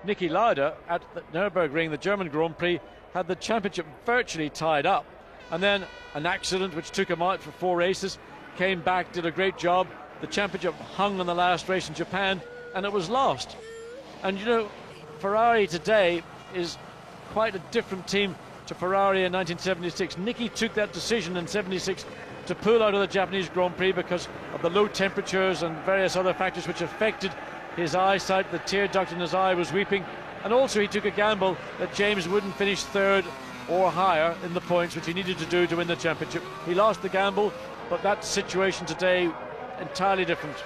Niki Lauda at the Nürburgring, the German Grand Prix, had the championship virtually tied up. And then an accident which took him out for 4 races, came back, did a great job. The championship hung on the last race in Japan, and it was lost. And you know, Ferrari today is quite a different team to Ferrari in 1976. Niki took that decision in 76 to pull out of the Japanese Grand Prix because of the low temperatures and various other factors which affected his eyesight. The tear duct in his eye was weeping, and also he took a gamble that James wouldn't finish third or higher in the points, which he needed to do to win the championship. He lost the gamble, but that situation today entirely different.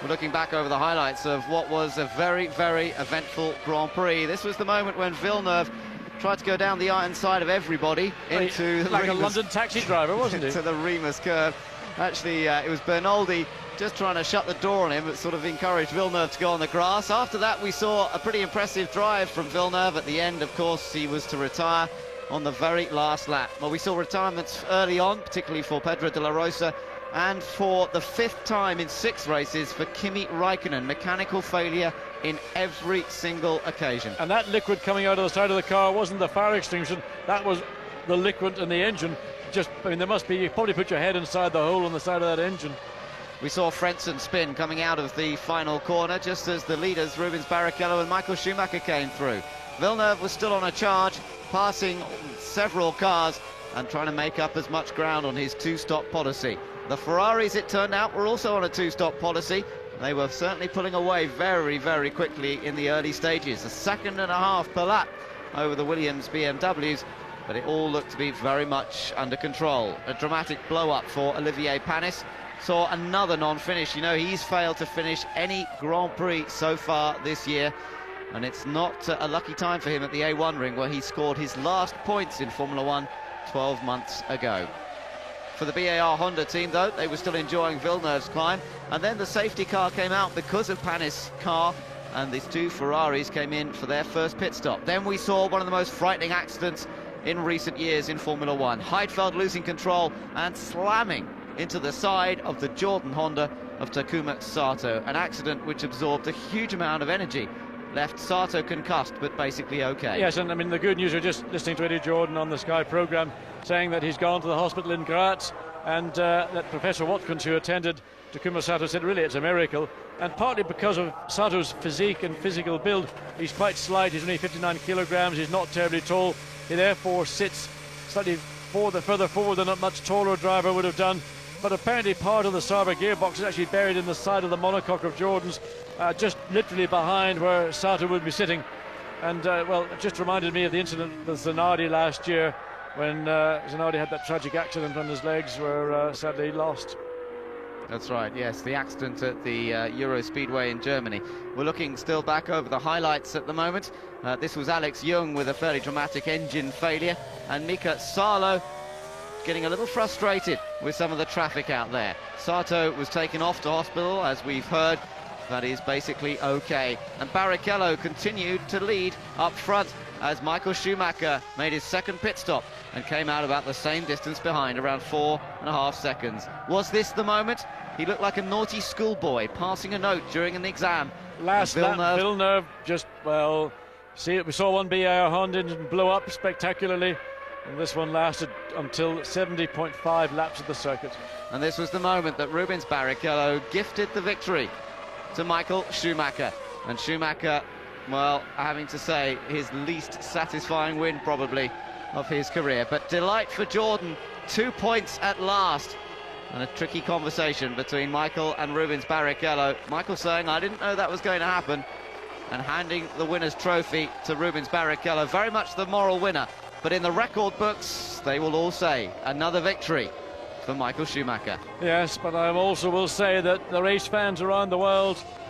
We're looking back over the highlights of what was a very, very eventful Grand Prix. This was the moment when Villeneuve tried to go down the iron side of everybody into like a London taxi driver, wasn't he? Into the Remus curve. Actually, it was Bernaldi just trying to shut the door on him, but sort of encouraged Villeneuve to go on the grass. After that, we saw a pretty impressive drive from Villeneuve. At the end, of course, he was to retire on the very last lap. Well, we saw retirements early on, particularly for Pedro de la Rosa, and for the 5th time in 6 races for Kimi Raikkonen. Mechanical failure in every single occasion. And that liquid coming out of the side of the car wasn't the fire extinction, that was the liquid in the engine. Just, I mean, there must be, you probably put your head inside the hole on the side of that engine. We saw Frentzen spin coming out of the final corner just as the leaders, Rubens Barrichello and Michael Schumacher, came through. Villeneuve was still on a charge, passing several cars and trying to make up as much ground on his 2-stop policy. The Ferraris, it turned out, were also on a 2-stop policy. They were certainly pulling away very, very quickly in the early stages. 1.5 seconds per lap over the Williams BMWs, but it all looked to be very much under control. A dramatic blow-up for Olivier Panis. Saw another non-finish. You know, he's failed to finish any Grand Prix so far this year, and it's not a lucky time for him at the A1 ring, where he scored his last points in Formula 1 12 months ago. For the BAR Honda team, though, they were still enjoying Villeneuve's climb, and then the safety car came out because of Panis' car, and these 2 Ferraris came in for their first pit stop. Then we saw one of the most frightening accidents in recent years in Formula 1. Heidfeld losing control and slamming into the side of the Jordan Honda of Takuma Sato, an accident which absorbed a huge amount of energy, left Sato concussed but basically okay. Yes, and I mean the good news, we're just listening to Eddie Jordan on the Sky programme saying that he's gone to the hospital in Graz, and that Professor Watkins, who attended Takuma Sato, said really it's a miracle, and partly because of Sato's physique and physical build. He's quite slight, he's only 59 kilograms, he's not terribly tall, he therefore sits slightly further forward than a much taller driver would have done. But apparently part of the Sauber gearbox is actually buried in the side of the monocoque of Jordan's, just literally behind where Sato would be sitting. And well, it just reminded me of the incident with Zanardi last year, when Zanardi had that tragic accident on his legs where sadly he lost. That's right, yes, the accident at the Euro Speedway in Germany. We're looking still back over the highlights at the moment. This was Alex Young with a fairly dramatic engine failure, and Mika Salo getting a little frustrated with some of the traffic out there. Sato was taken off to hospital, as we've heard, but is basically okay. And Barrichello continued to lead up front as Michael Schumacher made his 2nd pit stop and came out about the same distance behind, around 4.5 seconds. Was this the moment? He looked like a naughty schoolboy passing a note during an exam. Last lap, Villeneuve just, well, see, we saw one BAR Honda engine blow up spectacularly, and this one lasted until 70.5 laps of the circuit. And this was the moment that Rubens Barrichello gifted the victory to Michael Schumacher. And Schumacher, well, having to say, his least satisfying win probably of his career. But delight for Jordan, 2 points at last. And a tricky conversation between Michael and Rubens Barrichello. Michael saying, I didn't know that was going to happen, and handing the winner's trophy to Rubens Barrichello, very much the moral winner. But in the record books, they will all say another victory for Michael Schumacher. Yes, but I also will say that the race fans around the world